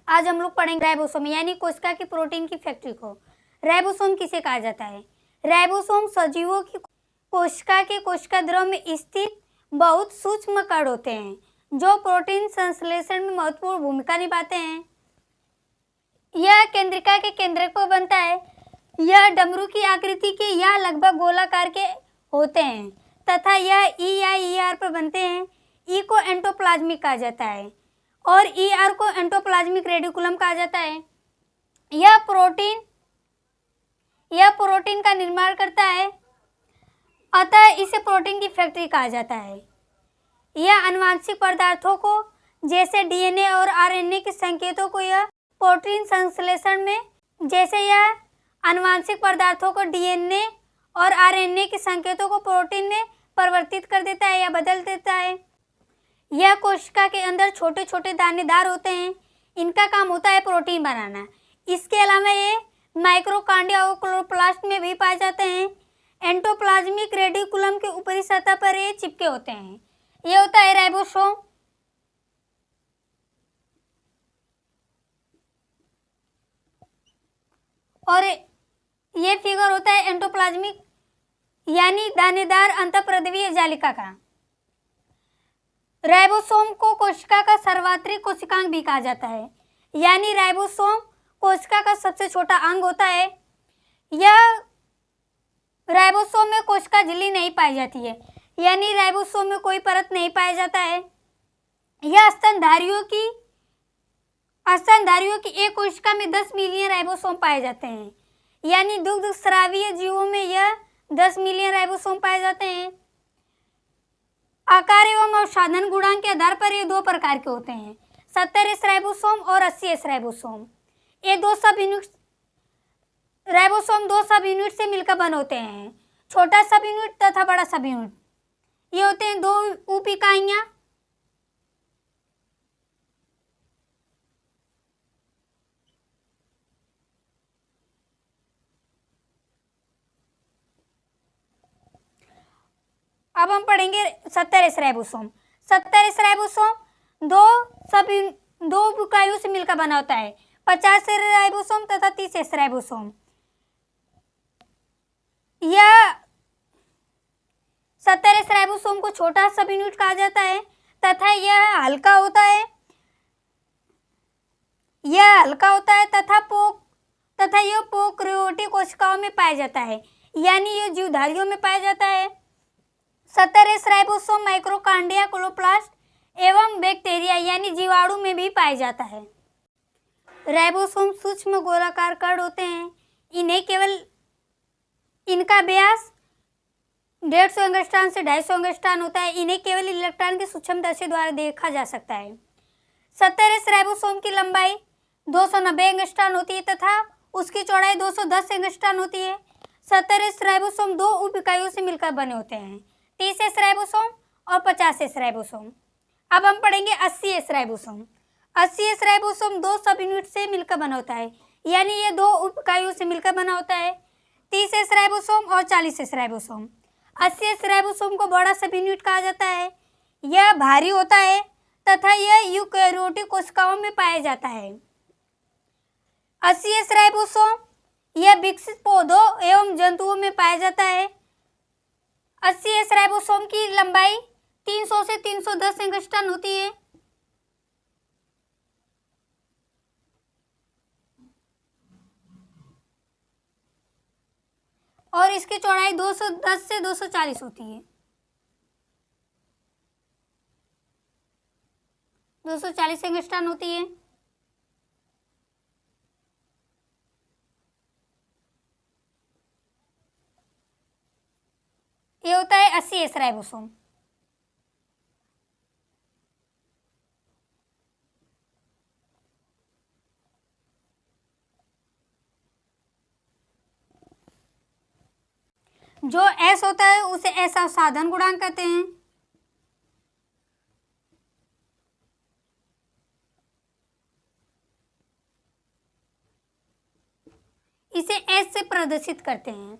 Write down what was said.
आज हम लोग पढ़ेंगे राइबोसोम यानी कोशिका की प्रोटीन की फैक्ट्री को। राइबोसोम किसे कहा जाता है? राइबोसोम सजीवों की कोशिका के कोशिका द्रव में स्थित बहुत सूक्ष्म कण होते हैं जो प्रोटीन संश्लेषण में महत्वपूर्ण भूमिका निभाते हैं। यह केंद्रिका के केंद्रक पर बनता है। यह डमरू की आकृति के या लगभग गोलाकार के होते हैं तथा यह ई या ईआर पर बनते हैं। ई को एंडोप्लाज्मिक कहा जाता है और ईआर को एंडोप्लाज्मिक रेडिकुलम कहा जाता है। यह प्रोटीन का निर्माण करता है, अतः इसे प्रोटीन की फैक्ट्री कहा जाता है। यह आनुवंशिक पदार्थों को जैसे डीएनए और आरएनए के संकेतों को यह प्रोटीन संश्लेषण में आनुवंशिक पदार्थों को डीएनए और आरएनए के संकेतों को प्रोटीन में परिवर्तित कर देता है या बदल देता है। यह कोशिका के अंदर छोटे छोटे दानेदार होते हैं। इनका काम होता है प्रोटीन बनाना। इसके अलावा ये माइक्रोकांडिया और क्लोरोप्लास्ट में भी पाए जाते हैं। एंडोप्लाज्मिक रेडिकुलम के ऊपरी सतह पर ये चिपके होते हैं। ये होता है राइबोसोम। और ये फिगर होता है एंडोप्लाज्मिक यानी दानेदार अंतःप्रद्रवीय जालिका का। राइबोसोम को कोशिका का सर्वात्रिक कोशिकांग भी कहा जाता है, यानी राइबोसोम कोशिका का सबसे छोटा अंग होता है। यह राइबोसोम में कोशिका झिल्ली नहीं पाई जाती है, यानी राइबोसोम में कोई परत नहीं पाया जाता है। यह स्तनधारियों की एक कोशिका में 10 मिलियन राइबोसोम पाए जाते हैं, यानी दुग्ध स्रावीय जीवों में यह 10 मिलियन राइबोसोम पाए जाते हैं। आकार एवं अवसाधन गुणांक के आधार पर ये दो प्रकार के होते हैं, 70S राइबोसोम और 80S राइबोसोम। ये दो सब यूनिट राइबोसोम दो सब यूनिट से मिलकर बने होते हैं, छोटा सब यूनिट तथा बड़ा सब यूनिट। ये होते हैं दो उप इकाइयां। अब हम पढ़ेंगे 70S राइबोसोम। 70S राइबोसोम दो इकाइयों से मिलकर बना होता है, 50S राइबोसोम तथा 30S राइबोसोम। यह 70S राइबोसोम को छोटा सब यूनिट कहा जाता है तथा यह हल्का होता है तथा यह प्रोकैरियोटिक कोशिकाओं में पाया जाता है, यानी यह जीवधारियों में पाया जाता है। 70S राइबोसोम माइक्रोकांडिया, क्लोरोप्लास्ट एवं बैक्टीरिया यानी जीवाणु में भी पाया जाता है। राइबोसोम सूक्ष्म गोलाकार कण होते हैं। इनका व्यास 150 एंगस्ट्रॉन से 250 एंगस्ट्रॉन होता है। इन्हें केवल इलेक्ट्रॉन के सूक्ष्मदर्शी द्वारा देखा जा सकता है। 70S राइबोसोम की लंबाई 290 एंगस्ट्रॉन होती है तथा उसकी चौड़ाई 210 एंगस्ट्रॉन होती है। 70S राइबोसोम दो उप इकाइयों से मिलकर बने होते हैं, 30S राइबोसोम और 50S राइबोसोम। अब हम पढ़ेंगे 80S राइबोसोम। 80S राइबोसोम दो सब यूनिट से मिलकर बना होता है, यानी ये दो उप इकाइयों से मिलकर बना होता है, 30S राइबोसोम और 40S राइबोसोम। 80S राइबोसोम को बड़ा सब यूनिट कहा जाता है। यह भारी होता है तथा यह यूकैरियोटिक कोशिकाओं में पाया जाता है। 80S राइबोसोम यह विकसित पौधों एवं जंतुओं में पाया जाता है। 80S राइबोसोम की लंबाई 300 से 310 एंगस्ट्रॉन होती है। और इसकी चौड़ाई 210 से 240 होती है। 240 एंगस्ट्रॉन होती है। ये होता है 80S राइबोसोम। जो S होता है उसे S अवसाधन गुणांक कहते हैं। इसे S से प्रदर्शित करते हैं।